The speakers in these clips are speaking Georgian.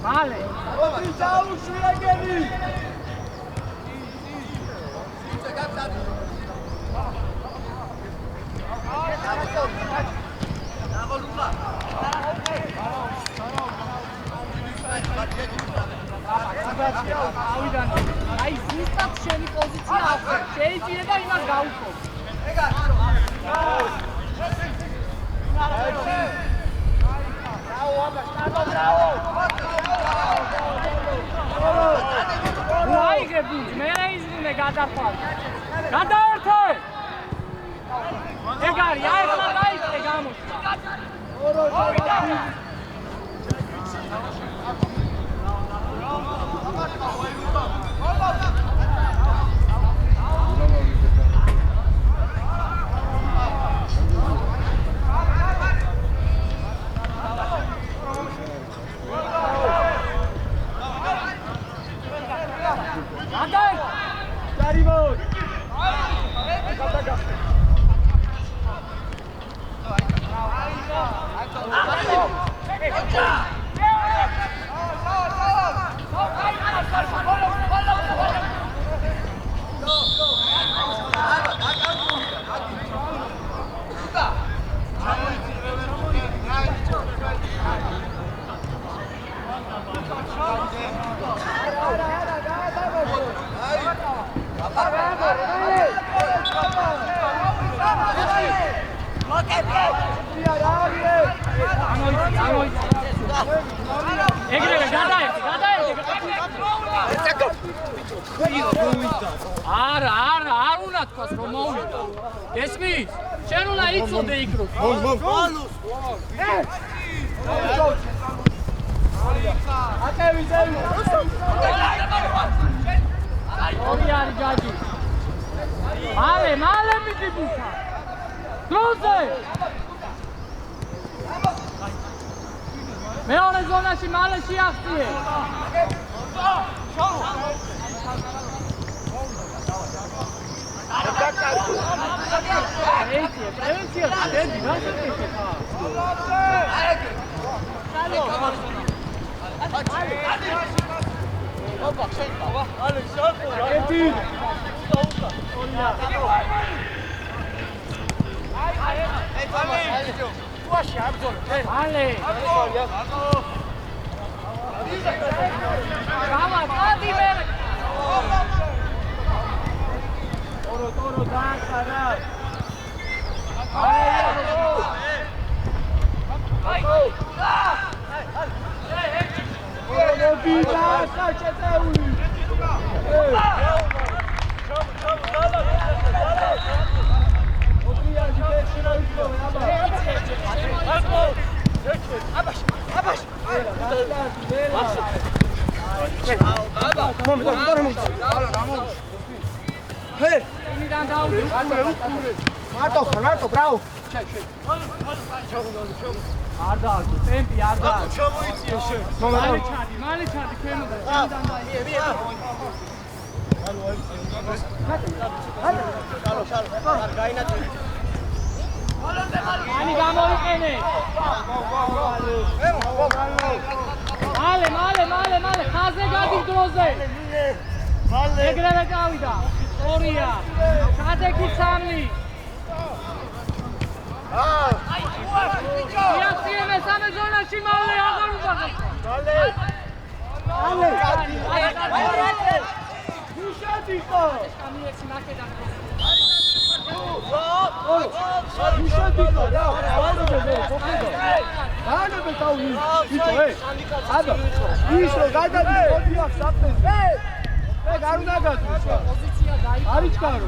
მალე. ორი დაუშვია გენი. აი ზუსტად შენი პოზიცია აქვს. შეიძლება იმას გაუხო. აიგები, მე ისინი გადაფარ. გადაერთე. ეგარი, აი ახლა დაიწყე გამოსვლა. არ უნდა თქვას რომ მოვიდა. ესმის? შენ უნდა იცოდე იქ რომ. მოლოს. აკევი ზევი. ორი არის ჯაჯი. მალე მიდიბუხა. დროზე. მეორე ზონაში მალე შეახტიე. პრევენცია შედი რა შეჭე ხა ოპა შეიძლება ალე შორტო ერთი აი ვაში აბძოლ ალე გამა დადი მე Toro danza, Hey! Marto, bravo! Arda, tempi, Arda! Male chadi, kemda. Ani gamoikene. Male, khaze gadi droze. Egreve gavida. Orija, sadeki samli. Iastijeme same zonaši male, agor ubazak. Ale. Dušati to. Dušati to, ja. Ajde be kao isto, Ajde. Isto, dajte mi odijak sapne. Garu na gadu. არის გარო.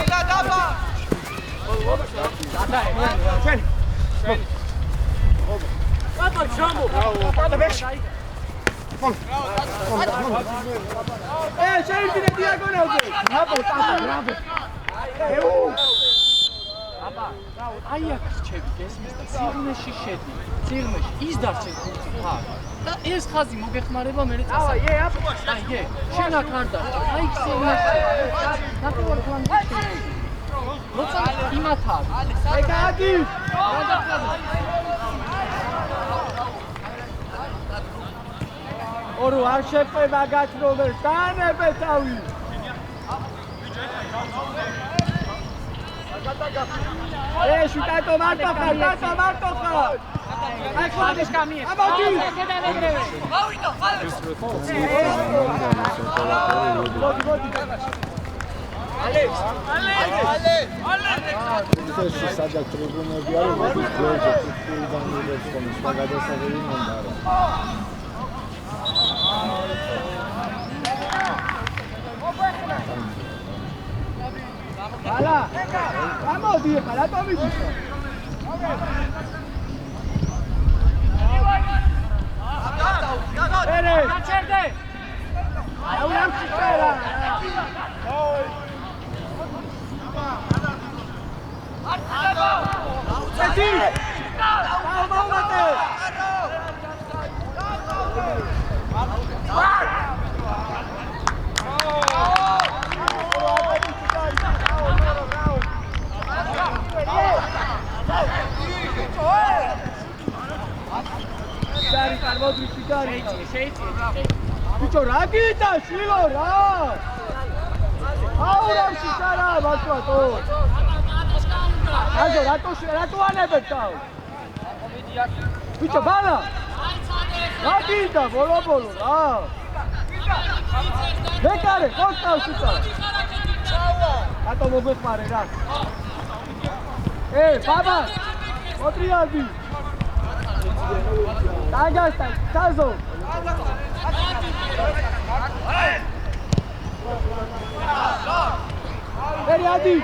იგა დაბა. შენ. პატა ჩამო. პატა ბეშ. შენ კიდე დიაგონალზე. აბა, აბა. აბა, აი აქ შედი გესმის და სიღნეში შედი. სიღნეში ის დარჩენ ხა. და ეს ხაზი მოგეხმარება მე წასა. აი, შენ აქ არ დარჩა. აი, სიღნეში. ნახევარ ფლანგში. როცა იმათა. აი, გადი. ორო არ შეყვება გაცნობებს დაანებე თავი შუტატო მარტო ხარ აი ხოდეს კამიე ამოდი ავიდო ეს სადაც ტრიბუნები არის, მოდის გოლზე ფუტბოლიდან მივიდეს ხოლმე, სხვა გადასაღები მომდა რა. ალა, გამოდი ხა, რატო მიდის? ერე, გაჩერდე. აურამ შეერა. Eti! Vamos! Bicho, rakita, shilo, ra! Ahora shikara, bato to. Ajo, rato anebet tau. Bicho, bala. Rakita, bolo, ra. Bekare, kostau shika. Rato moget mare, ra. Baba, otriadi. Dagasta, tazo. Veriadi.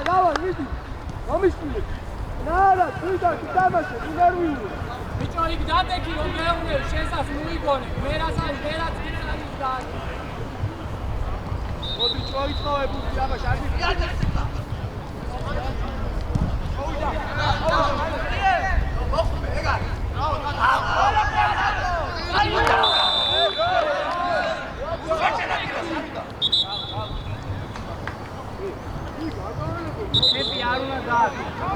Давай, иди. Помишли. Нара, ты да, дамаше, угаруй. Bicho, იქ დადექი რომ მეუნე, შესას მოიგონე. მერასალი, მერაც კითხარი და. მოდი წოიწოვე ბუთი აბაშ, არ მიყიდა. მეპი არ უნდა გააკეთო.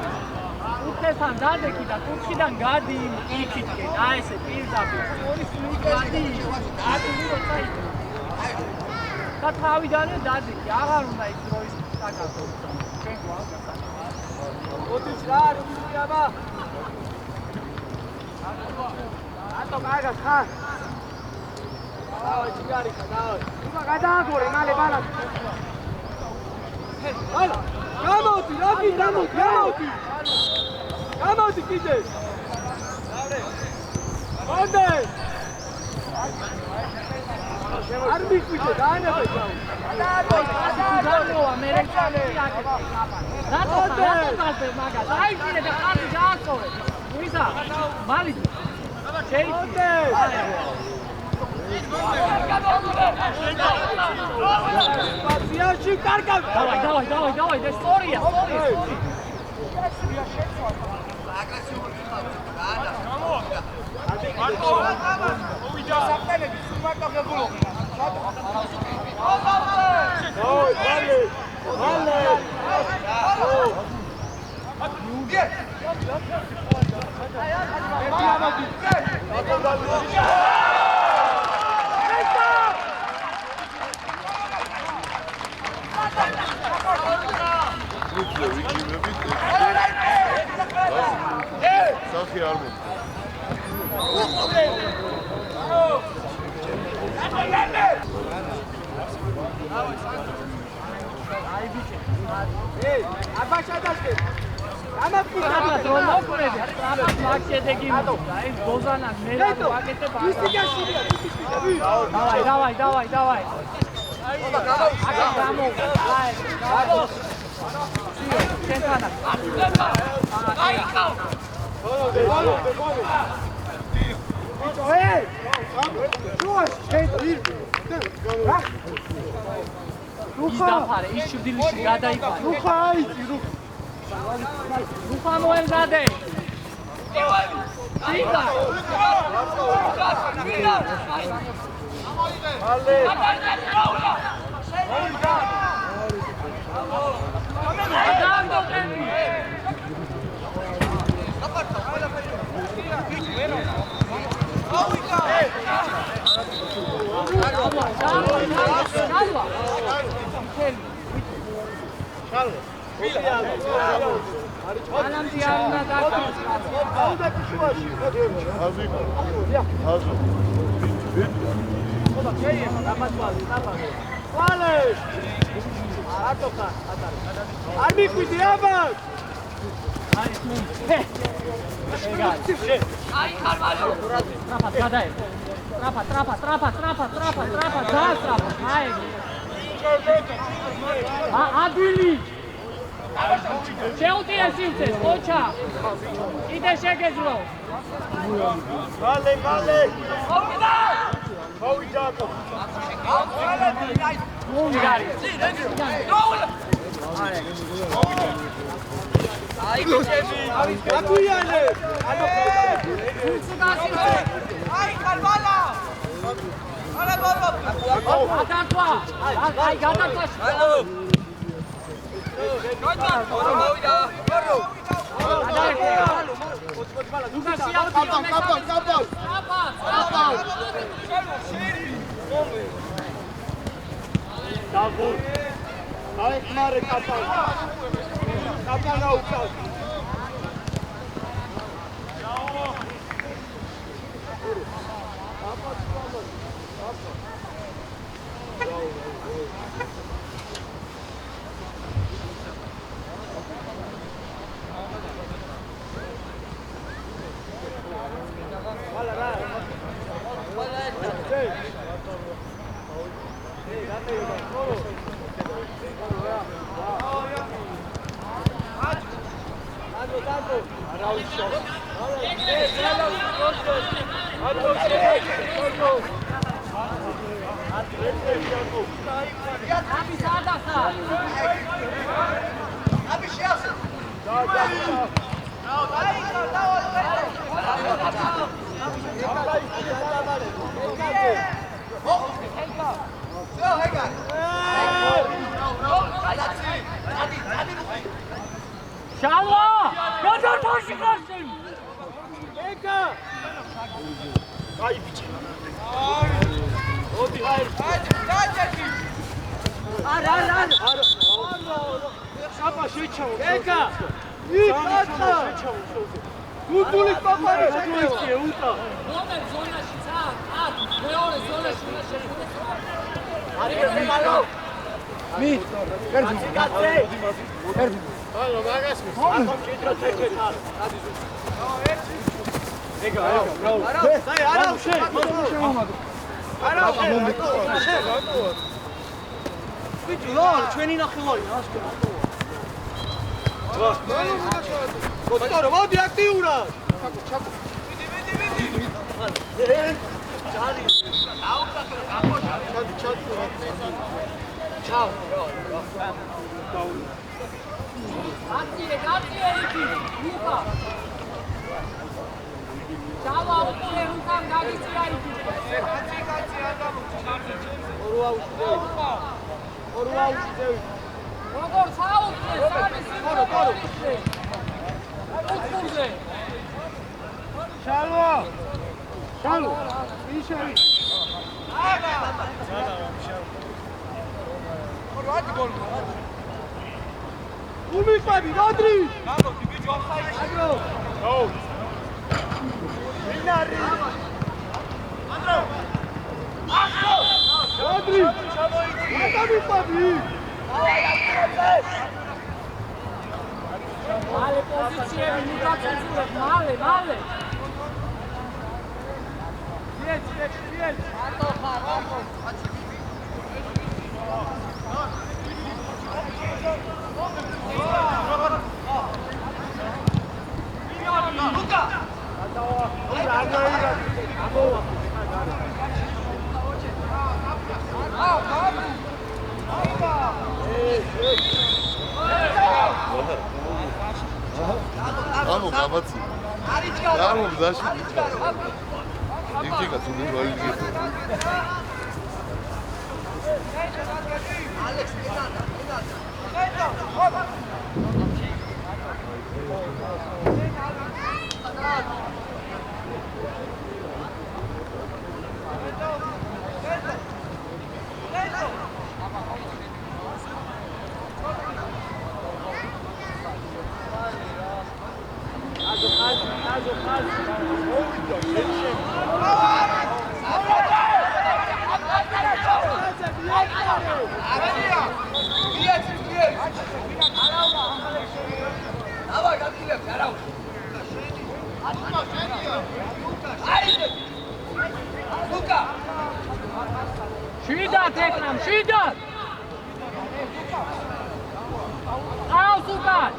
უხესთან დადექი და კუთხიდან გადი იქითკენ. აი ესე პირდაპირ. ორი სული გადი. აკეთე საიტი. და თავიდანვე დადექი. აღარ უნდა ის დროის საკაცო. ჩვენ გვაქვს. მოდი რა, რუსი აბა. ატო მაგას ხარ. დავაი ჩიგარი ხა, დავაი. უბა გადააგორე, მალე ბალანს. ჰალა, გამოდი, რაგი გამოდი. გამოდი კიდე. მომდე. არ მიყვიდე, დაანებე თავი. გადააგორე, ამერიკელი აკეთე. რატო გასწრე მაგას? აი კიდე და ხარდი გაასწორე. ვისა? მალით. შეიძლება. Спасибо, каркав. Давай, да история. Safi armut. Abaixar das vezes. Давай. Izdafare, iščudiliši gada i pa. Ruha mojem zade. Sida. Ale. Adili! Შეუტია სივრცეს, ყოჩა! კიდე შეგეძლო! მალე! მოვიდა! მოვიდა! მოვიდა! აი გუშები! აკუიანე! აი კარვალა! არა ბაბა! ატაკვა! აი გადაკვა! მოვიდა! Şalva! Kadar taşı kaçsın! Eka! Ay piçe. Hadi hayır. Hadi! Ar! Şapa şey çabuk. Eka! İlk atla. Tutulik bakarı. Tutulik uta. Dober zona şiza! At! Meore zona şiza! Hadi malo! Mi? Gel. Alo, magas mi? Arkam çetra çeker. Hadi. Ega. Ara şey. olmadı. Ara şey. Bir lan, çeni nakılay. Bak. Koçlar, hadi aktivura. Çabuk. Hadi. Ciao. Grazie Ricky. Luca. Ciao, autore Luca, grazie Ricky. Grazie adam. Orua uçtu. Orua sağ ol. Sağ Şalo. İyi şey. Hadi gol. Umut abi, Rodri. Bravo, gibi offside. Agro. Go. Minari. Andro. Rodri. Umut abi. Male posizione, Luca Censura, male. Fiel. Vamos, vamos. Vamos, zašto nička. Nička su mi goli. Alex, Швидат, Экрам, швидат! Ау, Сукар!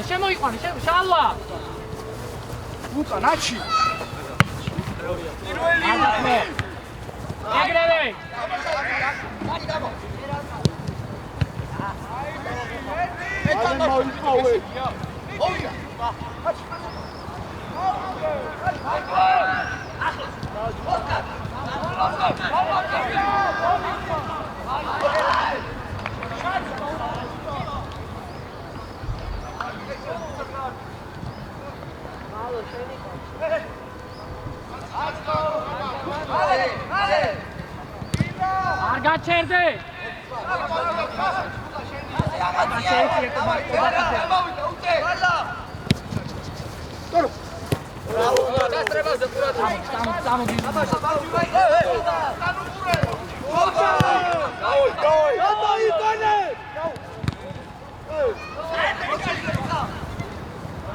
შემოიყვანე, შალვა! უკა, ნაჩი! ეგრევე! არ გაჩერდე!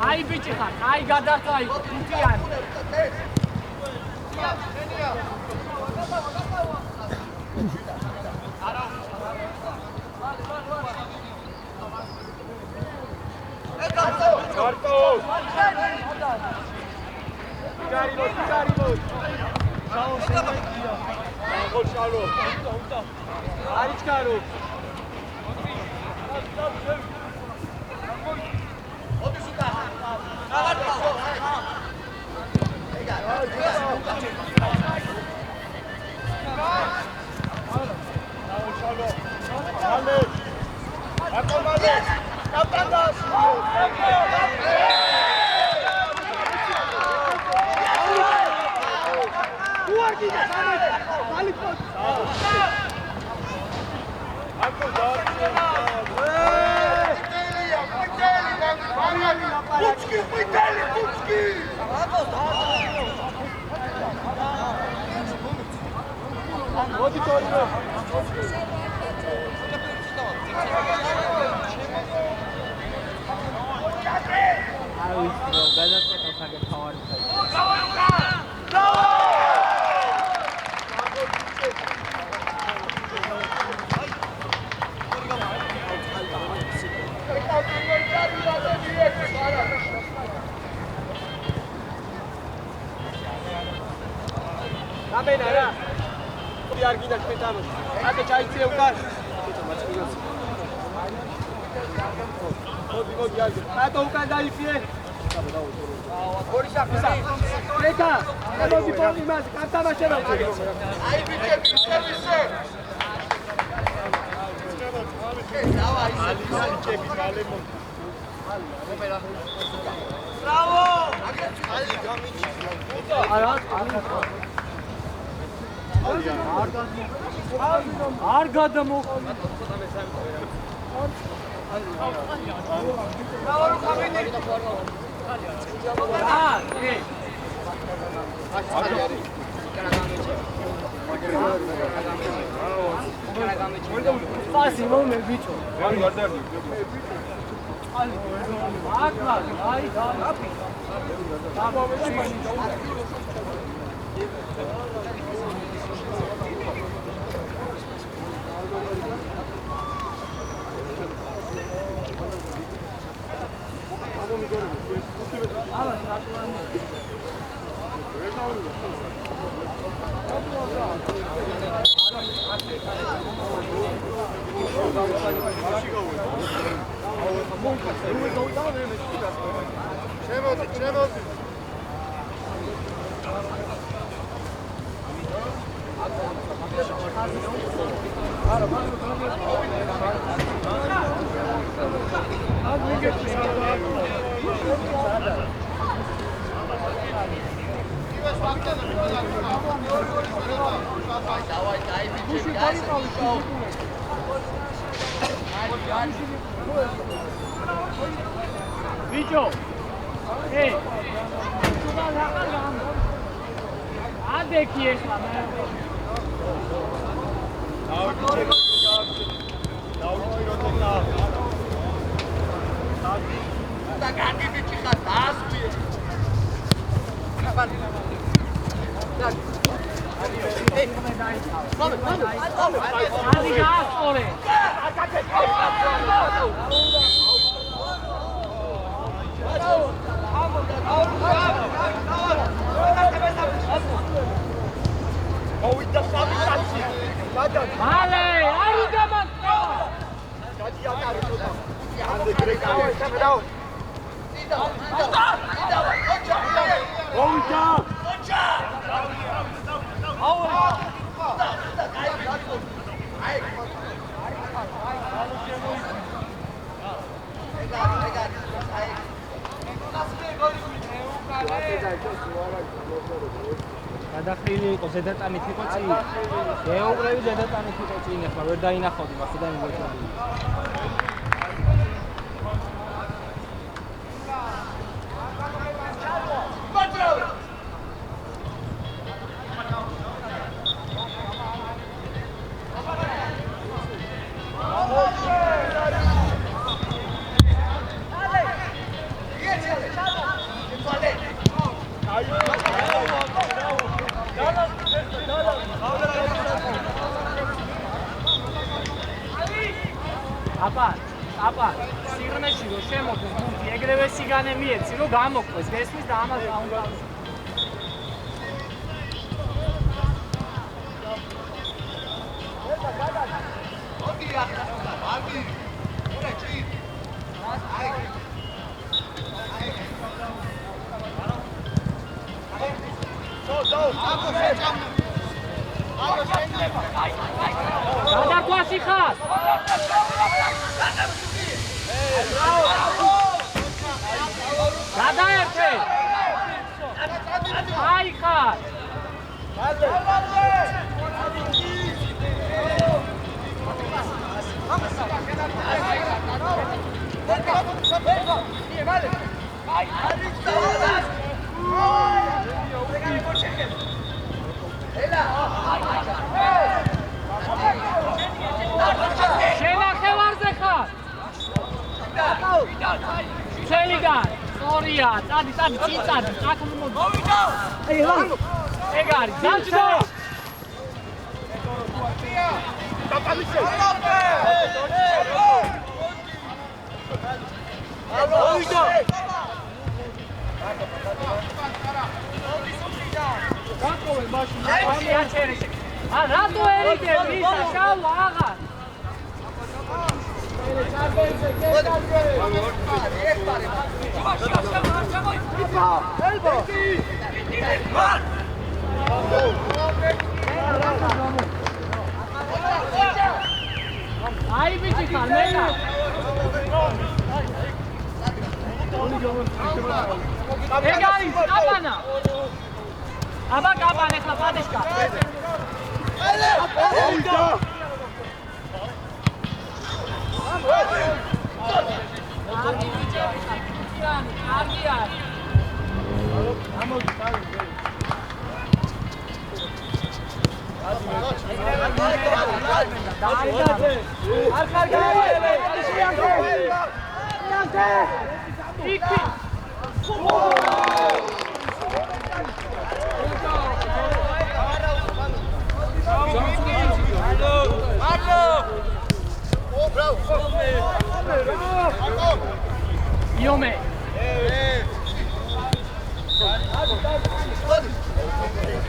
აი ბიჭი ხარ, აი გადახაი, ფუტიანი. არ გადამო ფასი მომე ბიჭო ბიჭო ე ადექი ახლა მე და განდი ბიჭი ხარ დაასვიე გადახრილი იყო ზედატანით იყო წინ. ეუბრევი ზედატანით იყო წინ, ახლა ვერ დაინახავდი, მახსოვდა მიგოჩვენდი. აბა, სიღრმეში რო შემოდის, მუნდი ეგრევე სიგანე მიეცი, რომ გამოკვეს, გესმის და ამას დაუნდავს. გადაკვაში ხარ? გადაერთე! აი ხარ! შენახევარზე ხარ? შენიდან სწორია, წადი, წინ წადი, აქ მოდი. ეგ არის, დაჭდა. დაპალიშე. მოვიდა. გაკოვე მაშინ, ამი აჩერიშე. რატო ერიდე ვისა შავა აღარ? აი ბიჭი ხარ მენა ეგ არის კაპანა. აბა კაპანა ახლა პადიშკა. Iome.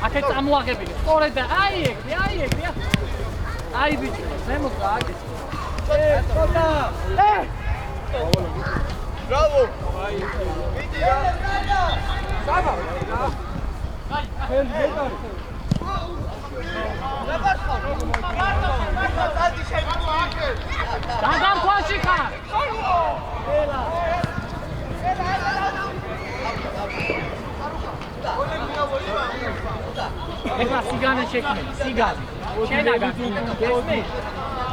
აქეთ წამოაღებინე. სწორედ და აი ეგრე. აი ბიჭო, ზემოთ რა აგეთ. ხოდა. Bravo! ვიდია. საბა. დაგამქვაში ხარ. ელა. ეხლა სიგანე შექმნე, სიგანე. შენაგან გესმის?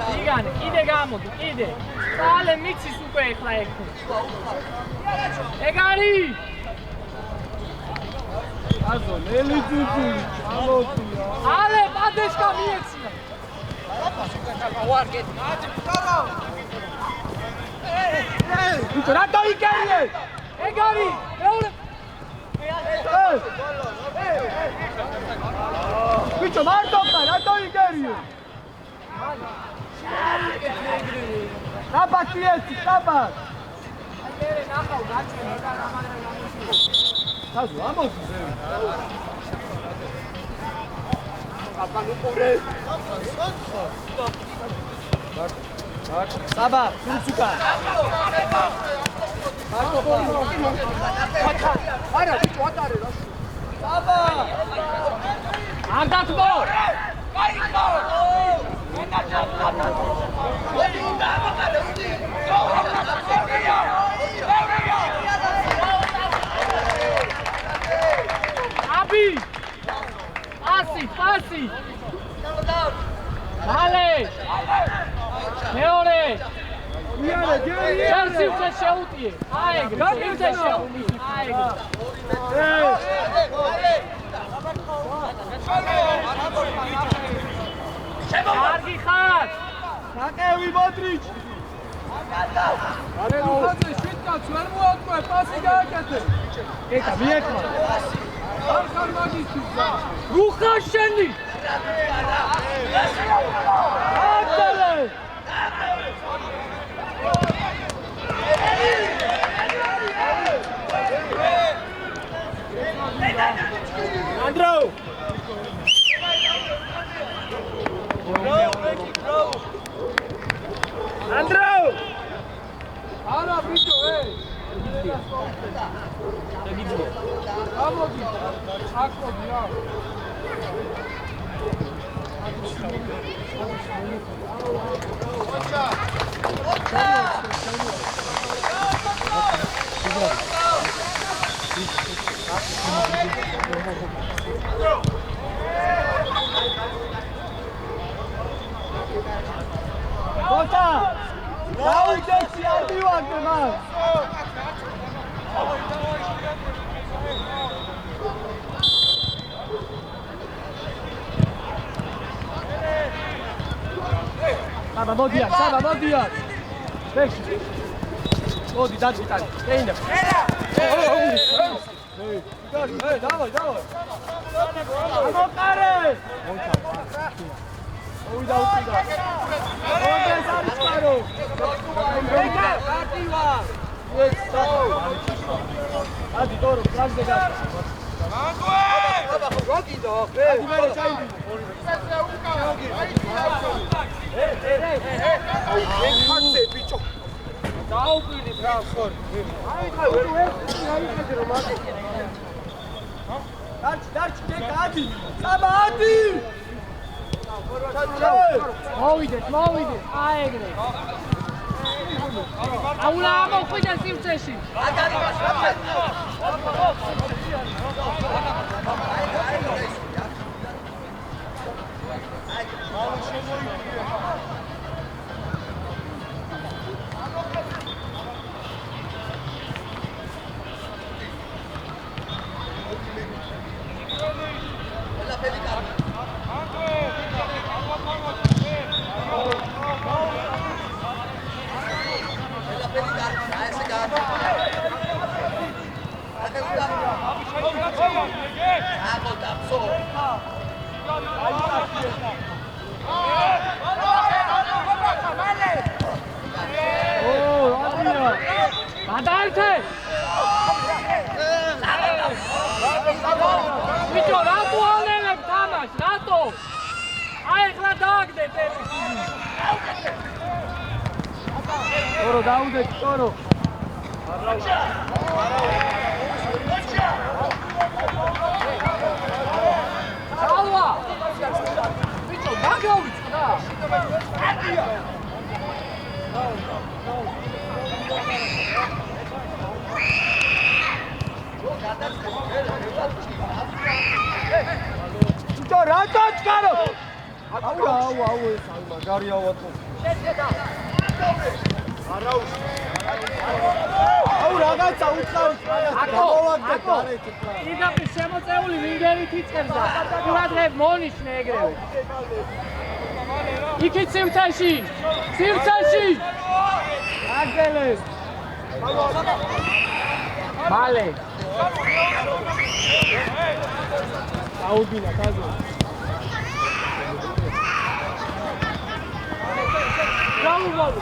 სიგანე, კიდე გამოდი, კიდე. წალე მიცის უკვე ეხლა ეხლა. ეგ არის. აზო, ნელი ძუძული, ჩამოწია. ალე, პადეშკა მიეცია. ვარგეთ. ბიჭო, რატო იკერიე? ეგ არის, მეორე. ბიჭო, მარტო ხარ, რატო იკერიე? დაბა წიეცი, დაბა. აი მე ნახავ გაჩვენ და რამადან გამოშვი. თაზო, ამოდი. აბა ნუყურე. საბა, სულცუკა. არა, ბიჭო, ატარე რა. საბა. არ დათმო. გაიქო. აბი. პასი. მალე. მეორე. ჯერსი უკვე შეუტიე. აეგრე. უკვე შეუტიე. აეგრე. კარგი ხარ. საკევი მოდრიჩი. არა ლუხაძე შვიდკაც ვერ მოაკვე, პასი გააკეთე. ეკა მიექმა. არ ხარ მაგისტრის. ლუხაშენი. ატელე. Andrew! Andrew! Ara bicho, hey! Amodi, akko dira. Bota! Daujeci ardiłagę masz! Saba, modijak! Weź! Modi, dać mi tak! Nie inne! Ej, dawaj! Amo kary! Uda. Odre zaraz paru! Ejka! Partiła! Jedź stał! Adi, Toru, prawdę gada! Rogi do! Adi, mere czajni! Chodźcie, bicho! Zaupili, transfer! Darci, czeka, Adi! Sama, Adi! მოვიდეთ, აეგრე. აულა მოხვიდა სივრცეში. გადაერთე! ბიჭო, რატო ალელებ თამაშ? რატო? აი ახლა დააგდეთ ეს. ორო დაუდეთ, ორო. ჩალვა! ბიჭო, დაგავრიცხდა. ბიჭო, რატო ჩქარო? აუ, მაგარი ავატო. აუ, რაღაცა უცხავს, გამოვაგდეთ გარეთ. იდაპის შემოწეული ვინგერით იწყებდა. ყურადღებ მონიშნე ეგრევე. იქით სივრცეში! სივრცეში! აგელეს! მალე! აუგინა, კაზო. გაუვალ!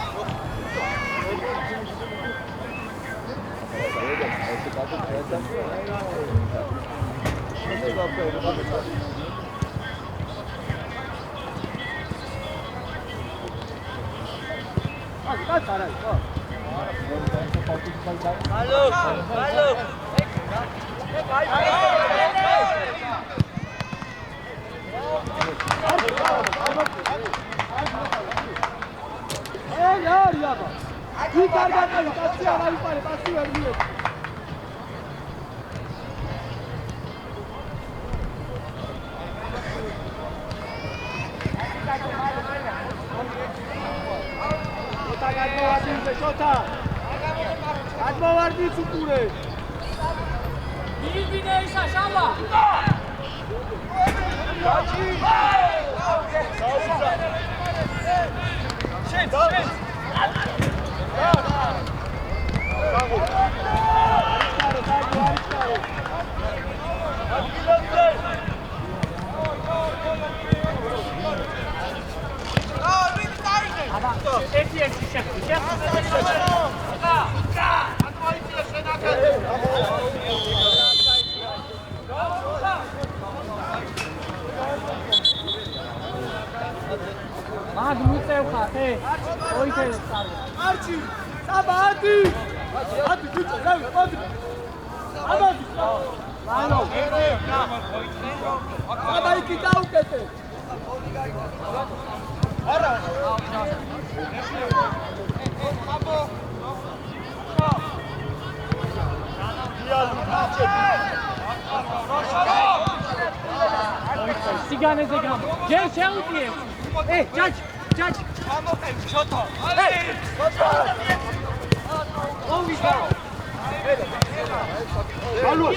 გადმოვარდი ცუკურე. იბინე ისა შავა. გაჩი. შენ. ერთი შეხვდა. მაგ მიწევ ხარ, ოითელს წარვა. არჩი, საბადი. ათი ბიჭო, ზევი, ათი. აბადი. ანუ. აბა იქი დაუკეთე. არა. სიგანეზე გამო. ჯერ შეუძლიე. ჯაჯ. ამოყევ შოთო. შოთო. ოვიდა. ალო.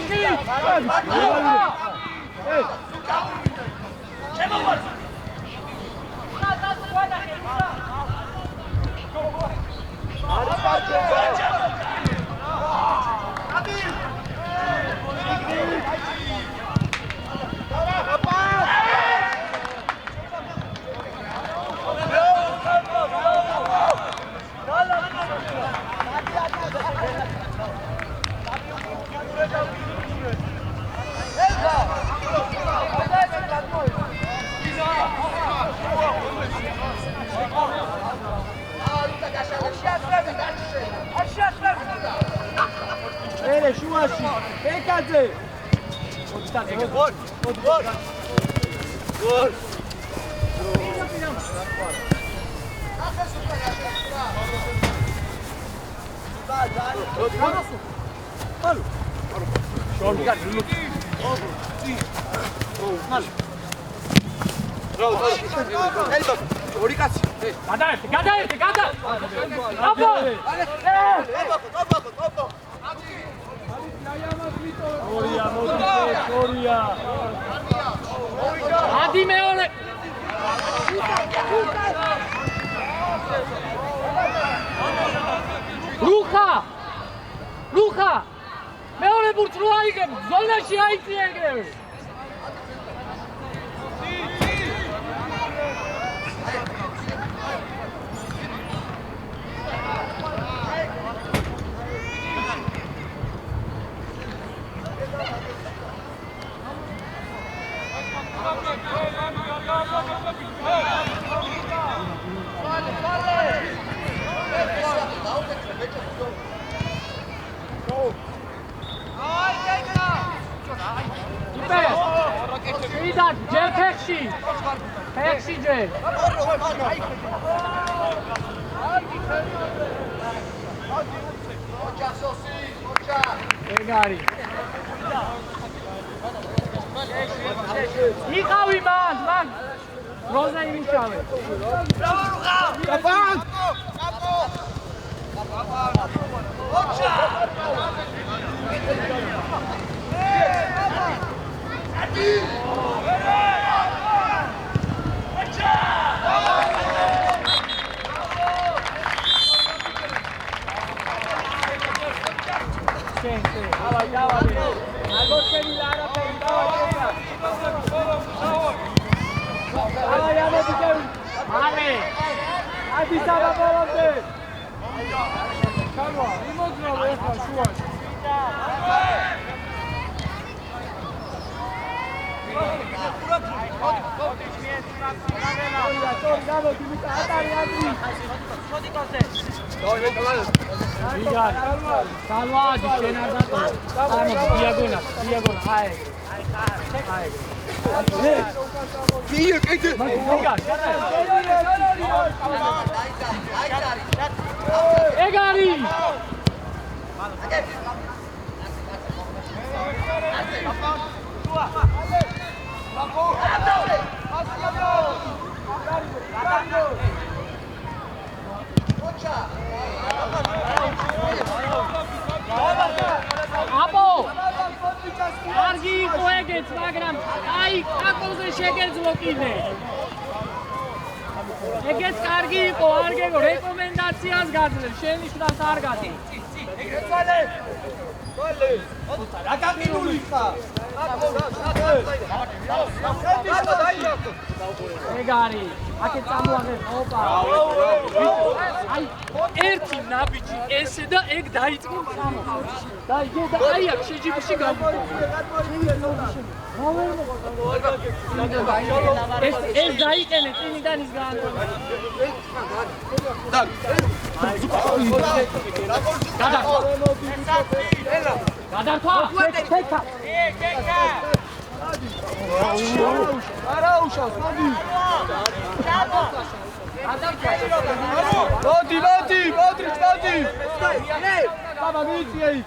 შემოვარ. შუაში ეკაძე გოლ ადი მეორე ლუხა მეორე ბურთს რო აიგებ ზონაში აიწია ეგრევე ჯერ ფეხში ჯერ ეგარი იყავი მან როზა იმიშავე Salvadi, ce ne-a dat-o. Diagonal, hai. Hier, kijk Egari! Abo! Argi იყო ეგეც, მაგრამ აი, აკოზე შეგეძლო კიდე. ეგეც კარგი იყო, არ გეგო, რეკომენდაციას გაძლევ, შენი შრას არ გადი. ეგარი, აქეთ წამოაღებ, ოპა. აი, ერთი ნაბიჯი ესე და ეგ დაიწყო სამხავში. და იგე და აი აქ შეჯიბში გავიყო. ეს დაიყენე წინიდან ის გაანტონა. გადართვა. შეკა. არა უშავს, მოდი. მოდი, მოდი. ბაბა მიწია იქ.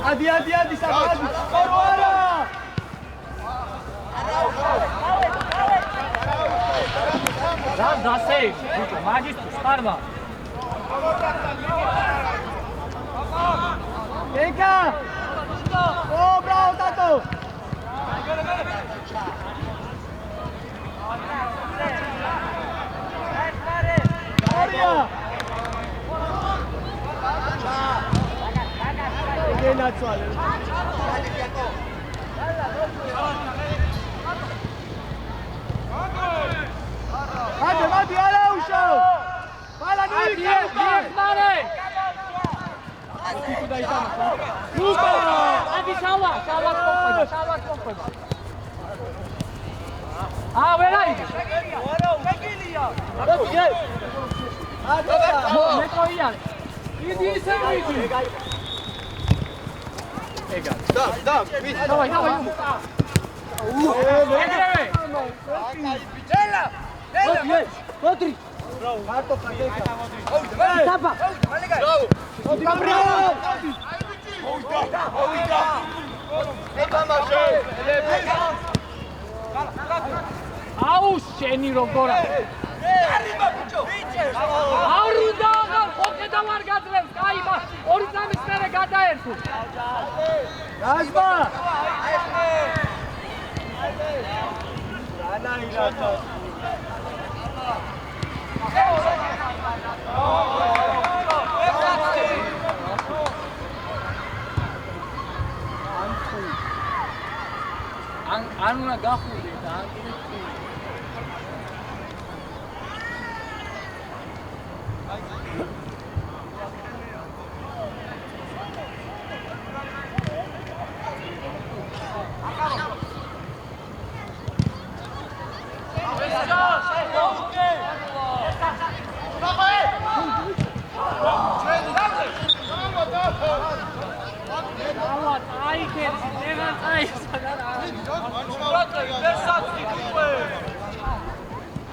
ადი, საბადი. არა. დასე, მაგისტრის ხარმა. ეკა. ო, ბრაო, ტატო. ორია. გენაცვალე. მოდი, არა უშავ. ბალანი მარე. ლუკა, ადი შავა მოხდება. ვერაი. არა, მეგილია. მეტროია. იდი ისე მიდი. ეგა. და, ვიცი. დავай. ეგრევე. ელა. მოდი. მარტო ხაგეკა. საბა. აუ შენი როგორ არის? არ უნდა ხოქედა ვარ გაძლევს, კაი მა 2-3 წელი გადაერთო. გაზბა. ანაირათა. ან უნდა გახურდე და ან კიდე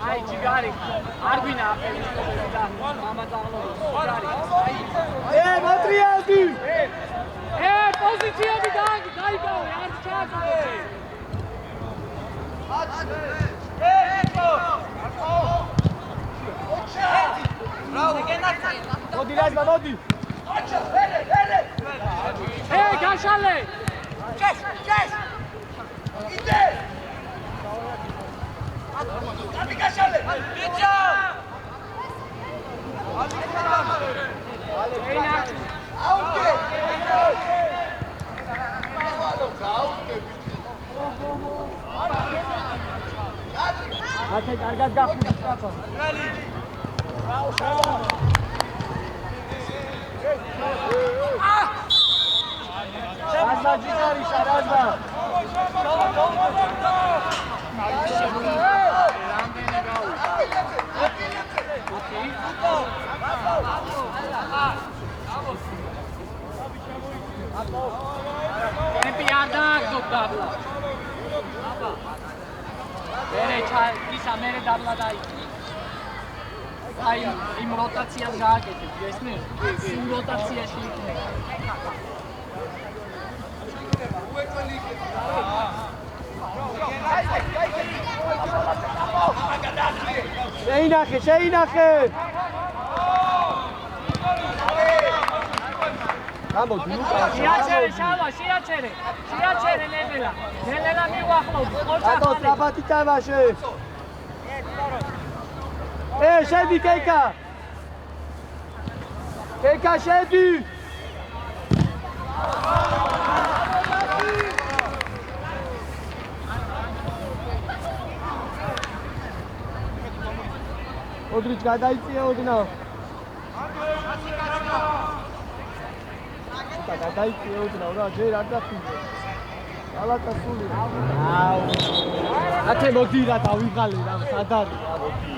აი ჯიგარი არ გვინა აპერიტივი და მამა დაღლობი ჯიგარი მატრიალდი პოზიციები დაიგავე არ ჩააგდე მოდი რაზმა მოდი გაშალე ჩეს იდე Abi kaçalım. Bicho. Abi kaçalım. Auke. Ate cargas gafuri strapa. Razma jigari sharazma. Tempi andando dabla. Bere çay, isa mere dabla dai. Ai, im rotatsias gaakete, gesne? Im rotatsiashi ikne. შეინახე. გამოდი უკან. შეაჩერე ნელა. ნელა მიუახლოვდი. ატო საბათი თამაშე. შედი კეკა. კეკა შედი. ოდრიც გადაიწია ოდნავ. გადაიწია ოდნავ რა ჯერ არ დაფინდა. ალაკა სული. აუ. ათე მოდი რა დავიღალე რა სად არის რა მოდი.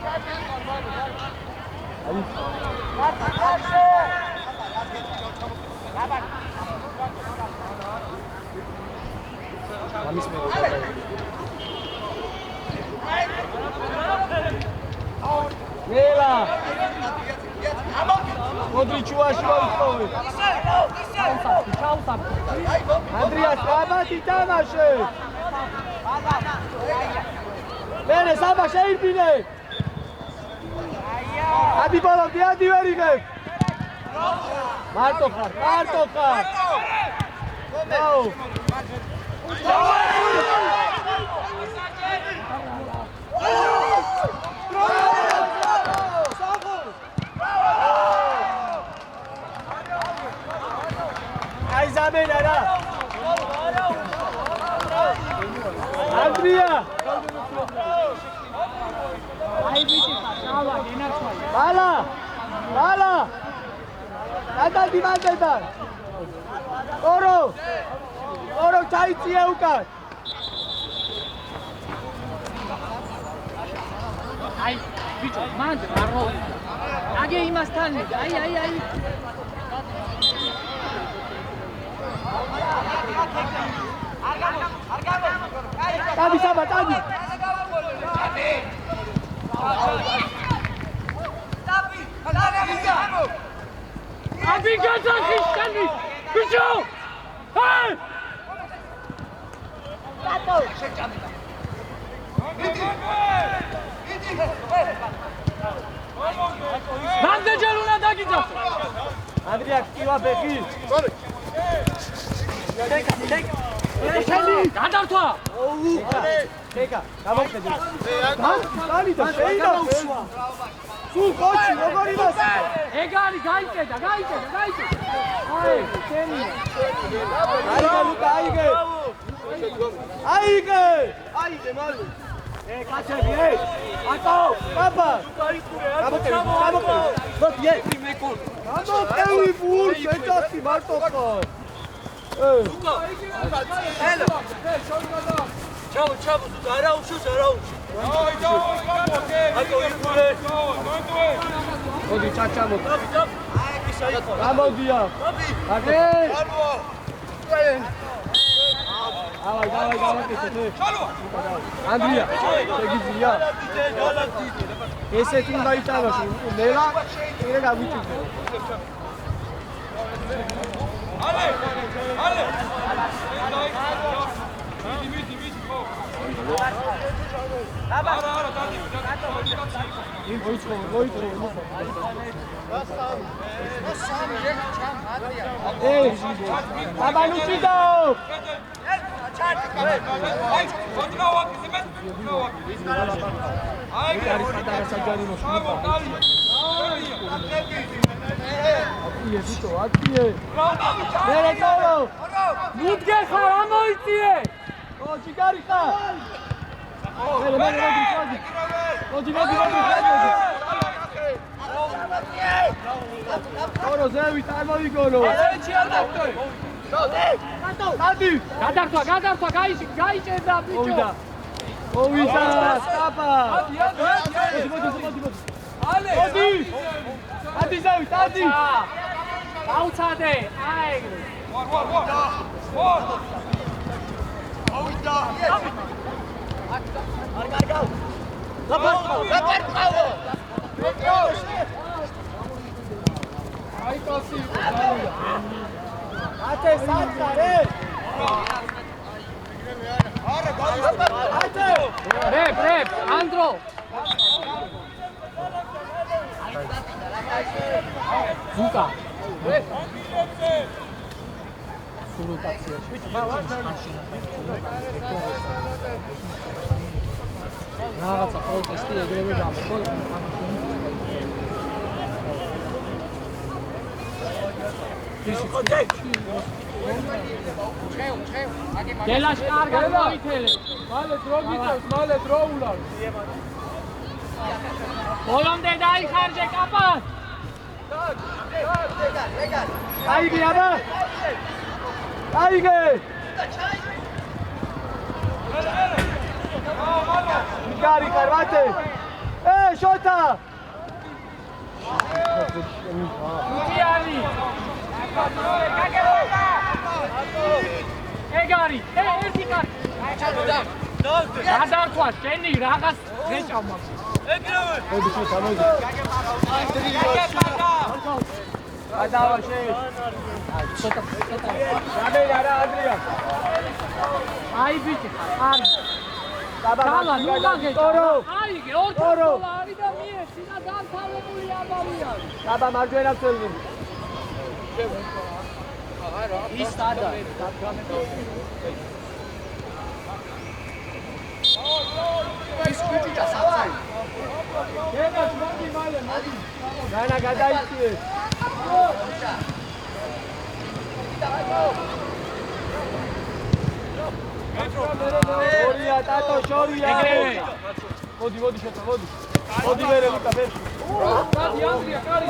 აი. ამის მეგობრებო. ნელა მოდრი ჩუაში მოიწოვე ჩაუსაფ ანდრიას საბათი თამაშე მერე საბა შეირბინე ადი ბოლომდე ადი ვერიგებ მარტო ხარ აუ Ayzamen ara. Andrea. Ai bici, chala, genarçay. Bala. Dada dimandeda. Oro çayçiye ukan. Ai bici, mand, arro. Age imastan, ai. Tabi sabah. აბი გადახიშკანი ბიჭო ჰაი ბატო შეჭამდა რამდენჯერ უნდა დაგიძახო ანდრია კივა ბექი გადართვა ეკა გამოვხედე დალი და შეიდა სულ კოჩი როგორ იმას ეგარი გაიჭედა აი შენი აიგე ლუკა აიგე მალე კაცები ატო პაპა გამოკევი მოდი მეკონ გამოკევი ბურ შეჭასი მარტო ხო ლუკა ელო ჩავო არა უშოს ატო იკურე მოდი ჩაჩამო გამოდია აკე Давай, Андრია, შეგიძლია. ესეთ უნდა იტანოს, ნელა, ირე გავიჭირდე. Ale! მიდი ხო. არა, დადი. მოიწყო. ეი, აბანუჩიდო! გადართვა, გაიჭერდა ბიჭო. მოვიდა, სტაპა. მოდი. ადი ზავით, ადი. აუცადე, აი. მოვიდა. არ გარგავ. გაპარტყავო. აი კაცი. ათე საწყარე. Rep, Andro. Zuka. რაღაცა პროტესტი ეგრევე გამხო. გელაშ კარგად მოითელე. მალე დრო გიწევს, მალე დრო ულავ. ბოლომდე დაიხარჯე კაპან. აიგე აბა. აიგე. მიგარი კარვატე. შოთა. მუტიანი. ეგარი, ერთი კაცი. გადართვა, შენი რაღაც გეჭავმა. ეგრევე. მოდი შოთა, მოდი. გადავა შენ. შოთა. გამენა რა ანდრია. აი ბიჭი, არ. დაბა, ნუ მაგეჭა. ორო. აიგე, ორო. არის და მიეცი და დამთავრებული ამბავია. დაბა მარჯვენა წელზე. ის სადა. ის კუჭა საცაი. გენას მოდი მალე, მოდი. განა გადაიწიე. ორია ტატო შორია. ეგრევე. მოდი შოთა, მოდი. მოდი მერე ლუკა მე. დადი ანდრია კარი.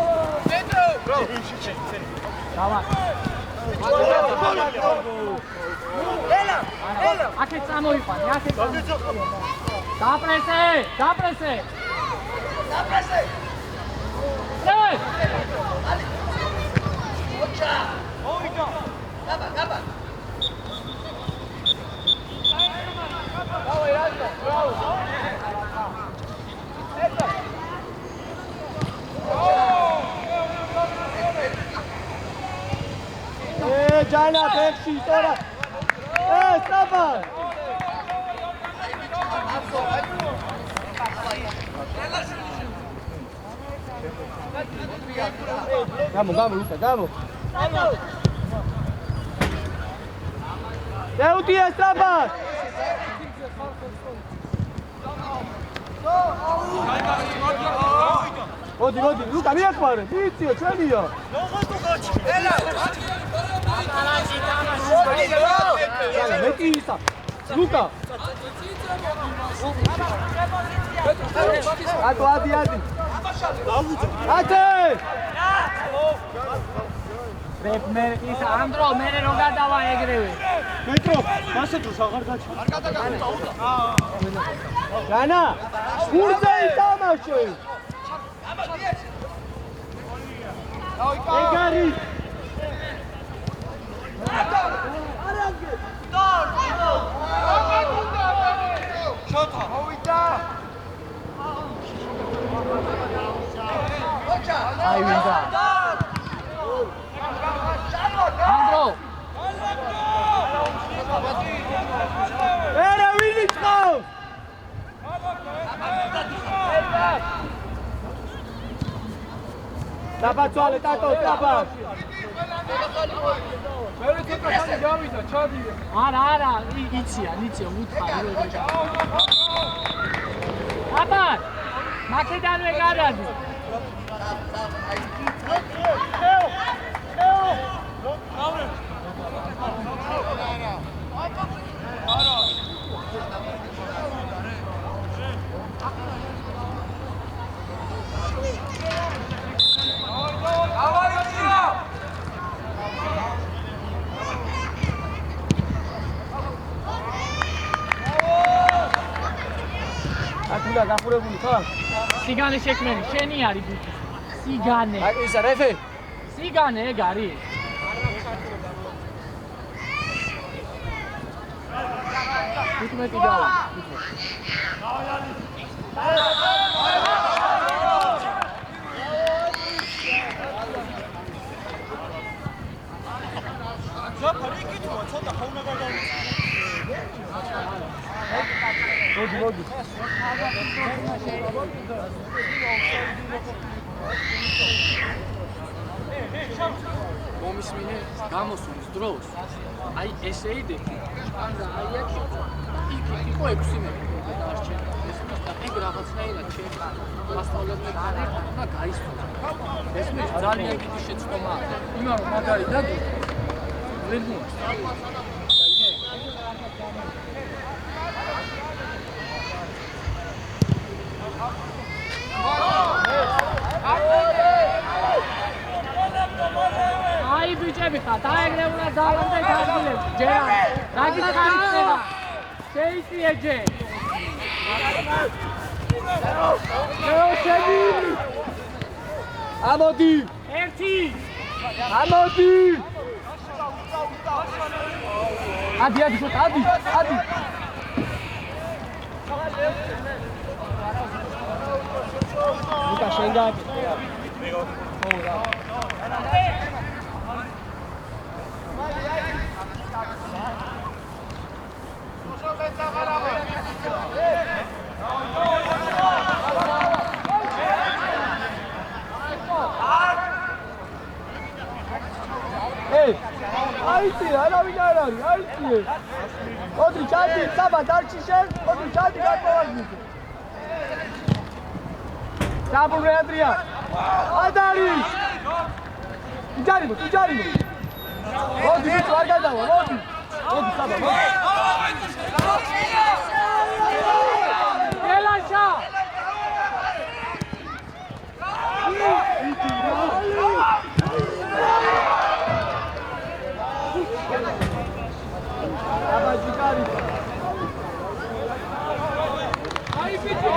მეტრო. დავა. ელა. აქეთ წამოიყვანე, აქეთ. დაპრესე. ოჩა. მოვიდა. გაბა. დავაი რაზო, ბრავო. ჯანა ბექში სწორად სტაბა გამო ლუკა გამო დეუტია სტაბა მოდი ლუკა მიაყვარე ვიციო ჩვენია მეტი ისა ლუკა ადი ათე მე ის ანდრო მე რო გადავა ეგრევე მეტრო მასეთოს აღარ გაჩვენე განა გურზე ითამაშე ეგარი ჩოთა მოვიდა აი ვინდა ანდრო ერა ვინი წავს დაბაცვალე ტატო დაბა მე ცოტა გავიდა ჩადია არა იცია უთხარი როგორია აბა მაკედანვე გადადი აკულა გახურებული ხარ? სიგანე შექმენი, შენი არის ბუთი. სიგანე. აი ისა რეფე. სიგანე ეგ არის. თუთმეტი გავა. მოდი. მომისმინე გამოსვლის დროს აი ესე იდექი ანდა აი აქ იყო 6 მეტრი დარჩენილი ეს მის და ეგ რაღაცნაირად შეიძლება მასწავლებლებთან ერთად უნდა გაისწოროს ეს მის ძალიან დიდი შეცდომა იმან რომ მაგარი დაგი ვერ მოასწავლოს აი ბიჭები ხარ, დაეგრეულა ძალამდე გაგილებს, ჯერა. დაგიხარისება. შეიწიე ჯე. შედი. ამოდი. ერთი. ამოდი. ადი. ლუკა შენგად. აიცი, არავინ არ არის, აიცი. ოდი ჩადი, საბა დარჩი შენ, ოდი ჩადი გაკოვაგდი. საბურე ადრია. ადარი. იჯარიმო. ოდი ბიჭო არ გადავა, მოდი. ოდი საბა, მოდი. ელაშა. აბაჯიკარი. აი ბიჭო.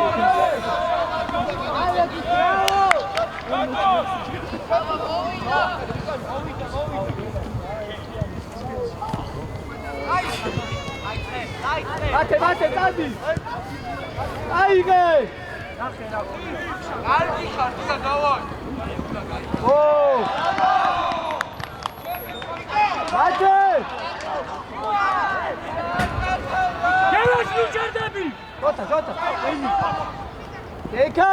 ათე დადი. აიგე. კარგი ხარ და გავაი ო. ათე გელას მიჭერდები ჯოთა ეკა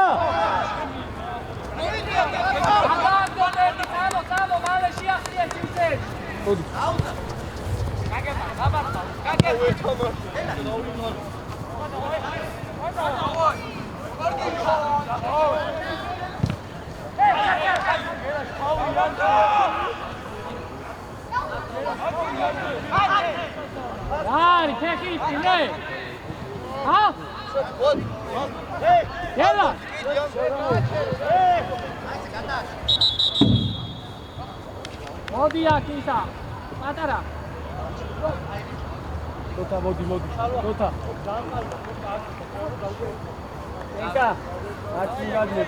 აგაგონები სალო მალე შეახლიეს ისეთ მოდი გაგება გაბარდა გაგება Ari, teki ne? Ha? Gela. Modi akisa. Atara. ჯოთა მოდი ჯოთა ეკა ათი გადმე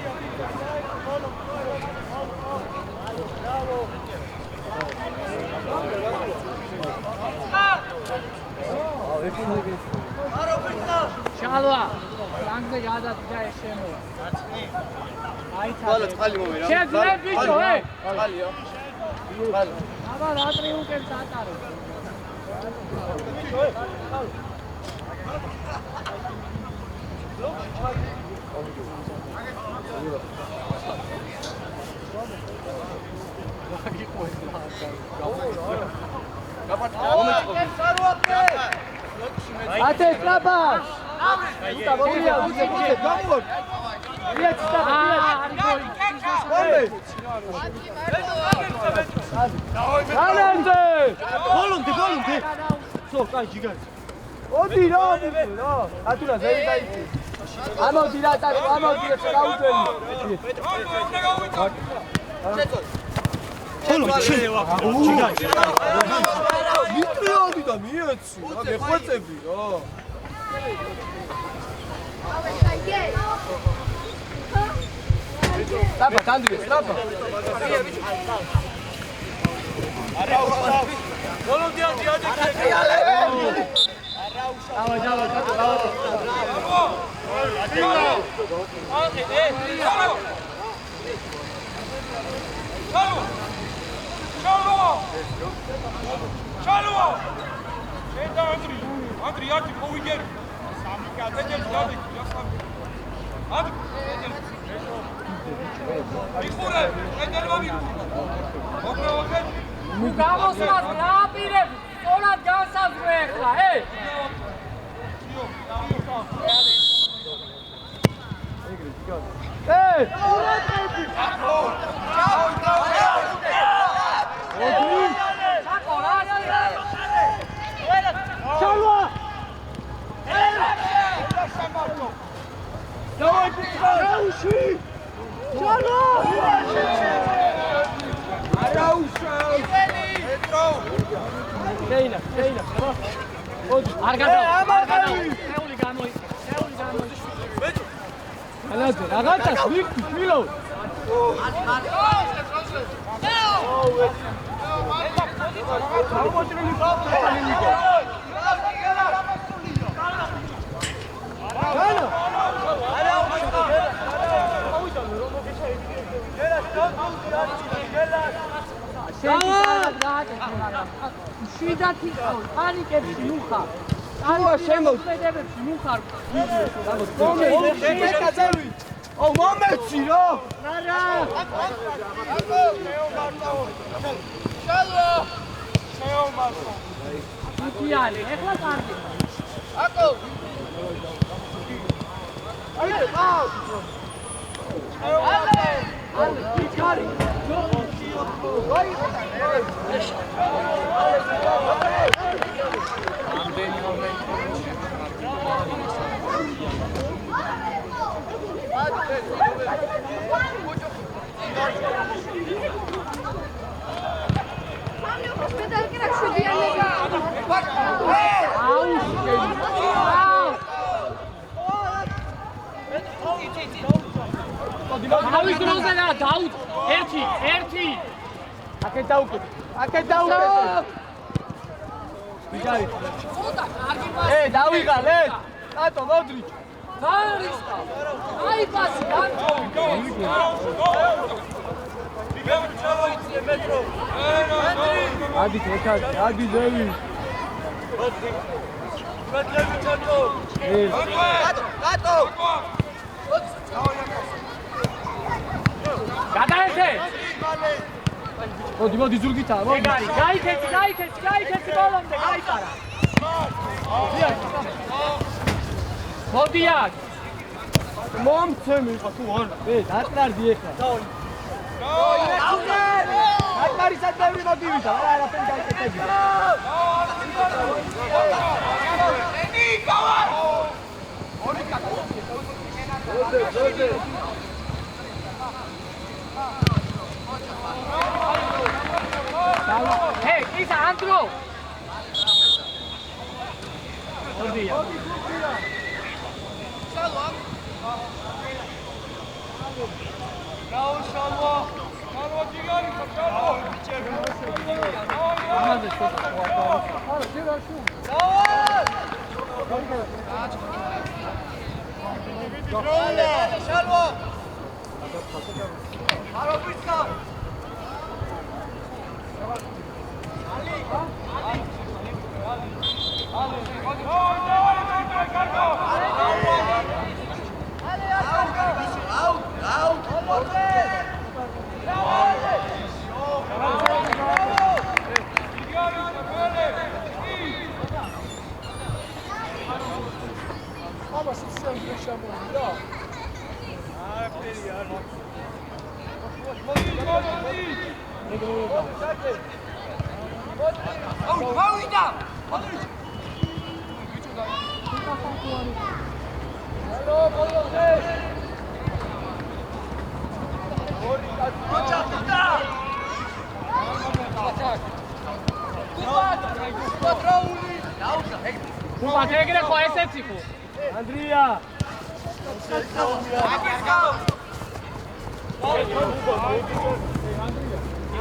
Şalva. Langda yada diye şemo. Ay Valla წყალი მომერა. Şedle bicho, hey. წყალიო. Aba ratri uke sataro. ათე ტრაბას უტა მოდია გამოვარ იეთ სტრაბა ბოლონდი სო კაი ჯიგარი მოდი რა ათულა ზევი დაიწი ამოდი რა ტაკო ამოდი ეს გაუძველი მიტრიოდი და მიეცი რა მეხვეწები რა Stapa, Andri, stapa. Გამოსვლას რა აპირებს? სწორად განსაზღვრე ახლა, ე? Keina. არ გადავა. შეული გამოი. ალაზე რაღაცას ვიქი ფილო. შვიდათი პანიკებში ნუხარ. აუ შემოქმედებებში ნუხარ. მომეცი რა. არა. მიტიანი, ეხლა კარგი. აკო. David Rosen'a Daud ერთი აკეთ დაუკეთე ვიგარი დავიღალე კატო მოდრიჩ გაარიშა აი პასი განწოვი ადი ეთადი, ადი ზევი. გადაერთე! მოდი ზურგითა, მოდი. გაიქეცი ბოლომდე, გაიყარა. მოდი აქ. მომცემი იყო თუ არ. დაკნარდი ეხლა. დაკნარი სადავი მოდივიდა, არაფერი გაიკეთებია. Hey, Isa, Andrew! Odija. Bravo, Šalvo! Šalvo, Đigani, Šalvo! Šalvo! Bravo, Bitka! Kuba, egre ხო ესეც იყო. ანდრია.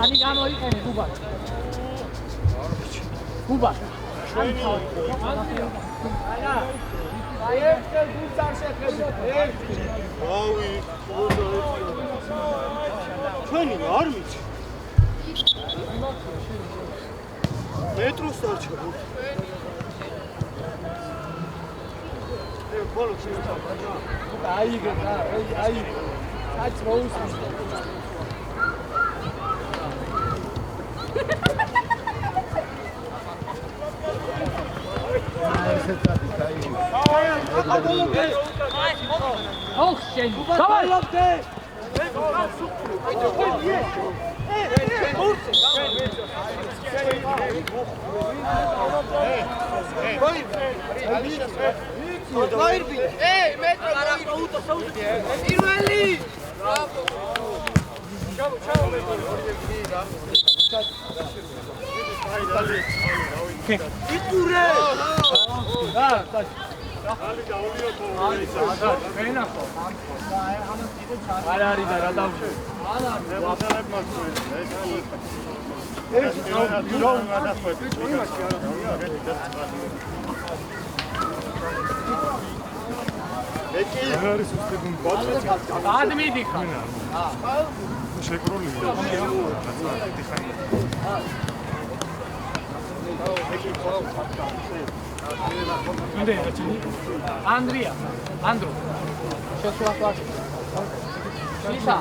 Ani გამოიყენე Kuba. Kuba. ანა. აი ერთ გულს არ შეხედე. ერთი. ავი, ჩვენი არ ვიცი. მეტროს არ ჩაბო. ბოლო შეიძლება. აი. საჭ მოუსმის. Oh, shit. Давай, ლობდე. არ არის და რა დავშე. ადმიდიხარ. Andrea, Andrew. Isa.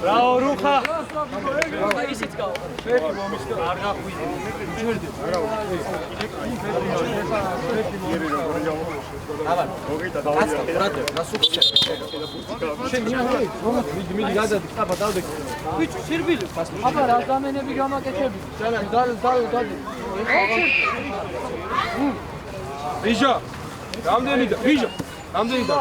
Bravo, Ruxa! ისიც გავა. არ გახვიდე. აბა რა დამენები გამაკეთები. ვიჟა! რამდენი და? ვიჟა! რამდენი და?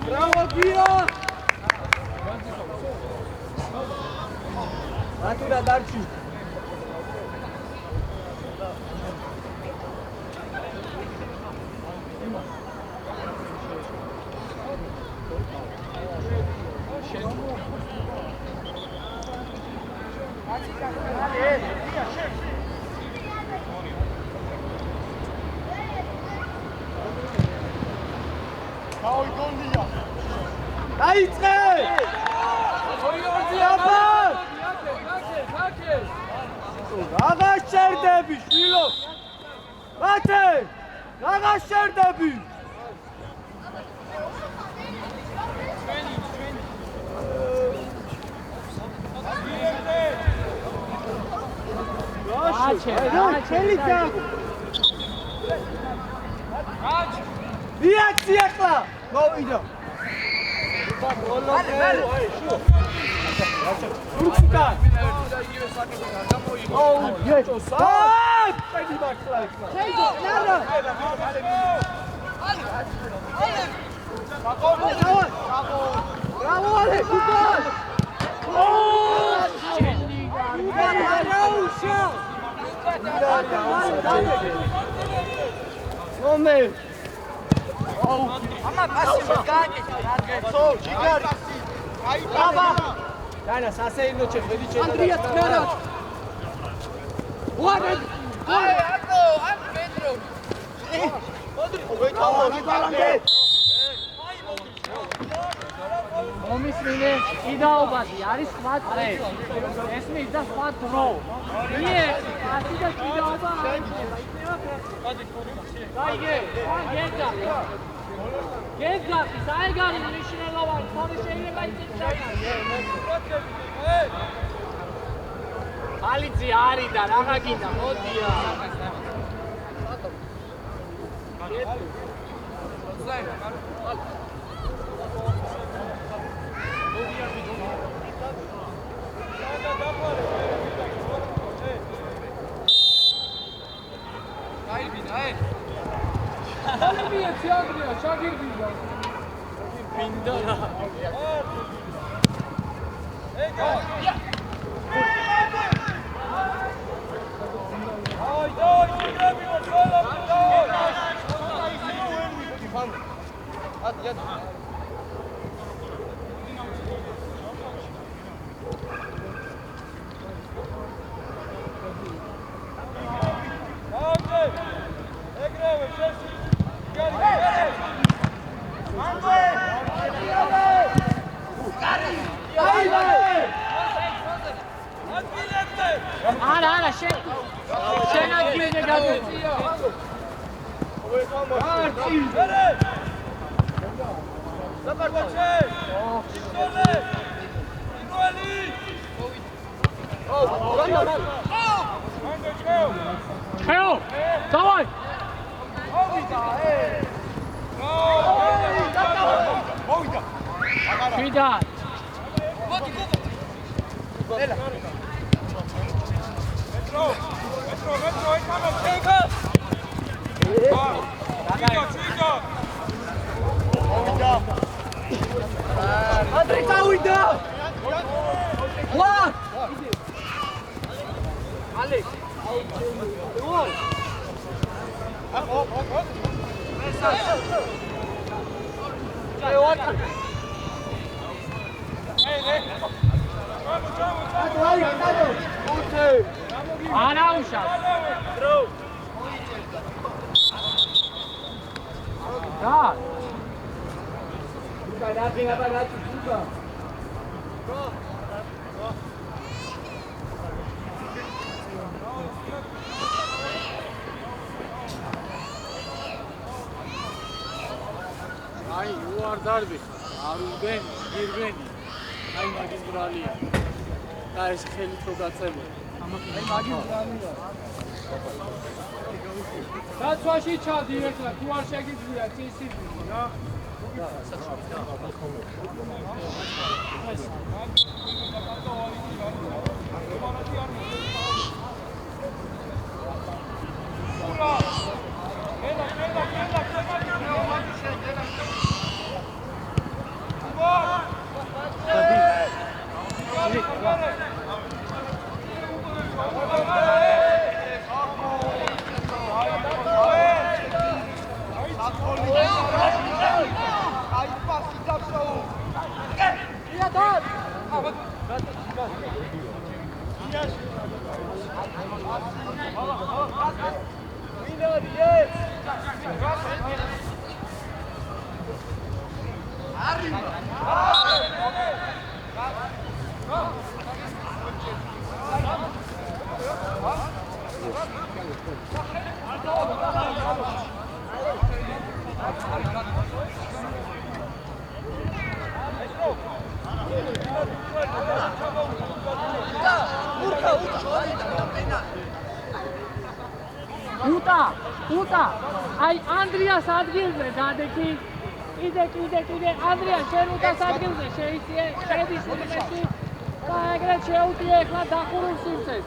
Bravo, Pio! Natura Darci. დაიწყე! რაღა შერდები, შვილო! მათე! რაღა შერდები! ჩელიცა! რეაქცია ხლა! მოვიდა! Urkuta! Oh, yes! Stop! Ready back flag. Change it, Nara! Bravo, Ale! Good ball! Oh! Moment! Ama passivo caghe. So, Gigari. Brava. Dai, sa sei innocente, dice. Andrea Tmera. Guarda. Ecco, Pedro. Omis mine idaobadi, არის სხვა წრე. ესმის და სხვა დრო. იე, ასი და იdaoba არ იქნება. გაიგე, გენდა. გენდა, საეგარი მნიშვნელოვანი, თორე შეიძლება იცეცხლება. ხალიძე არის და რაღა გინდა, მოდია. Ara, şena girene geldi. Хео, давай. Фида. Metro, ekano, čega! Andrej, ujda! Vlad! Alex! Gol! Anauša! Da! Ai, uar darbi. Aruden, girbeni. აი მაგის ბრალია. და ეს ხელით რო გაწევი. აი მაგის ბრალია. დაცვაში ჩადი ეხლა თუ არ შეგიძლია წისი რა. Uta, ai Andrias adgilze dadeki. Ide, Andrias შენ უტას ადგილზე შეიწიე, შედის უტეში. და ეგრეთ შეუტიე ეხლა დახურულ სიმწეს.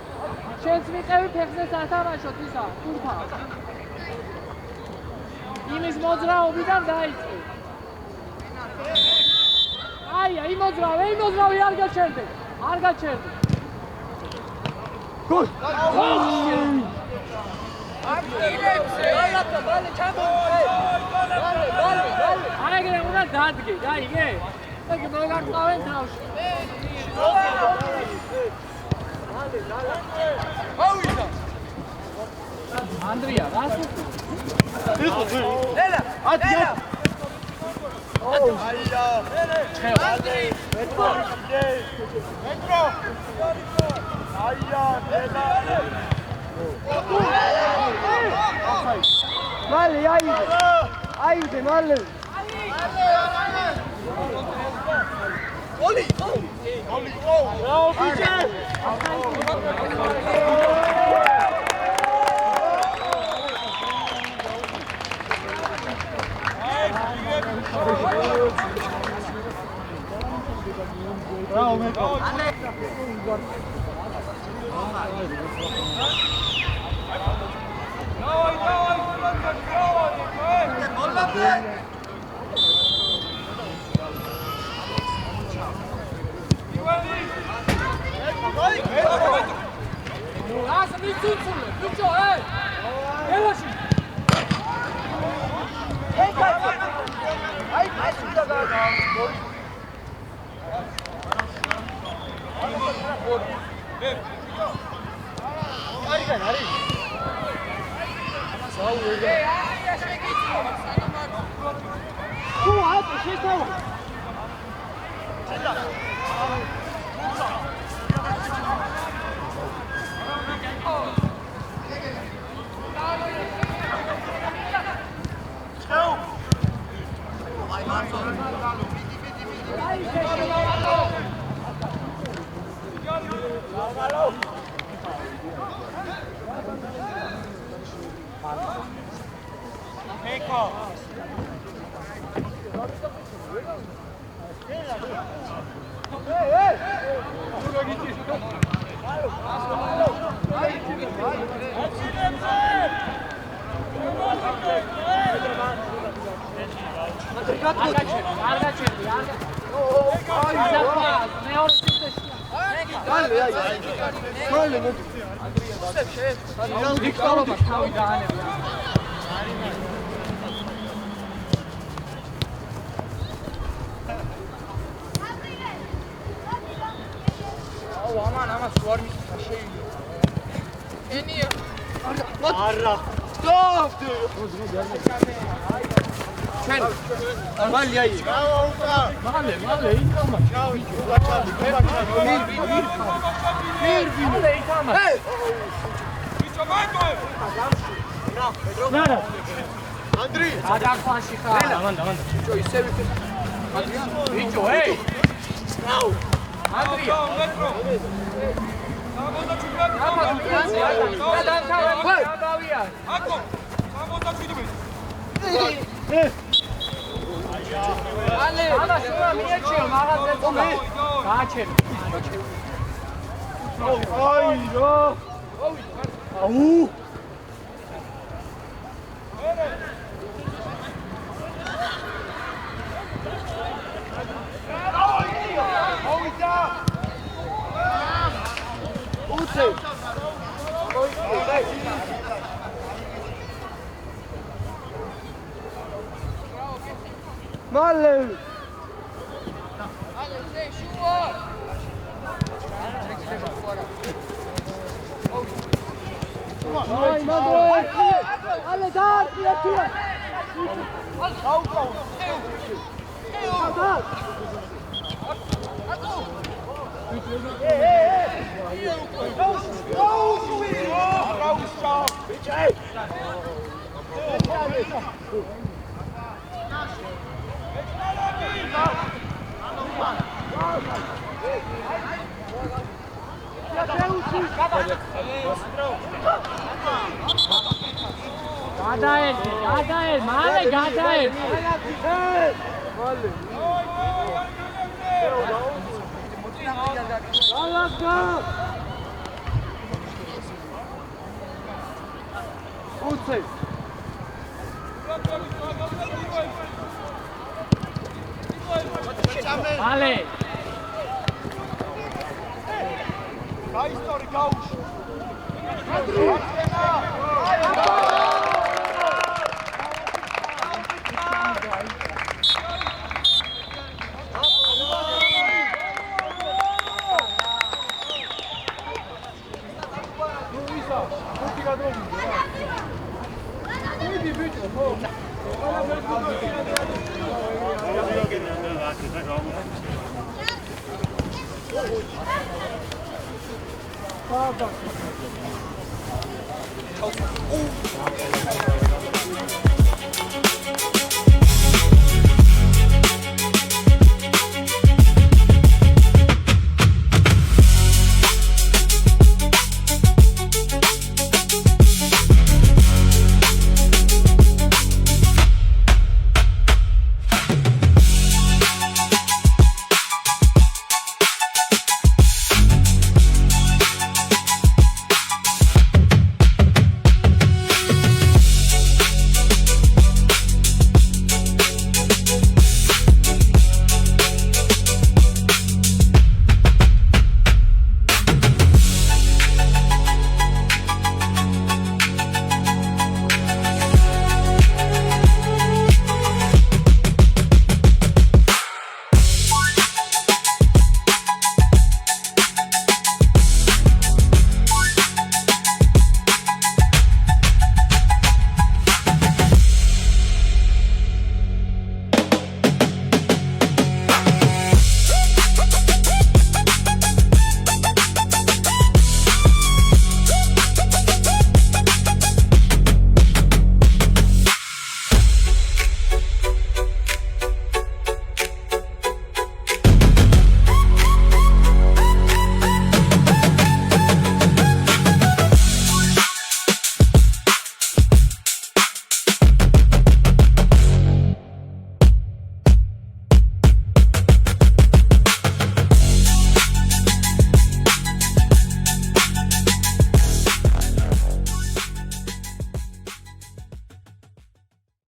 შენც მიყევი ფეხზე სათამაშოთ ისა, თურქა. იმის მოძრაობიდან დაიწყე. აია, იმოძრავე, არ გაჩერდე. გოლ! აიგრე უნდა დადგე, გაიგე? ეგ მოგარწავენ თავში. ავიდა. ანდრია, რას უყურე? ელა, აია. აია. ანდრი. მეტრო. აია, ელა. Male, ayde, male. Oli. Bravo, Piche. Bravo, Metro. Andri, Andrea. Metro. Samoda Chukrani. Ako. Samoda Chidime. Ale, ana shura miechio, magazze tsome. Gaacheri. Ai, რა. აუ. Male! Ai, mandou! Ale, dá! Tira, tira! Gadael, male, Gadael. Male. Გაისტორი გაუშვი. Baba.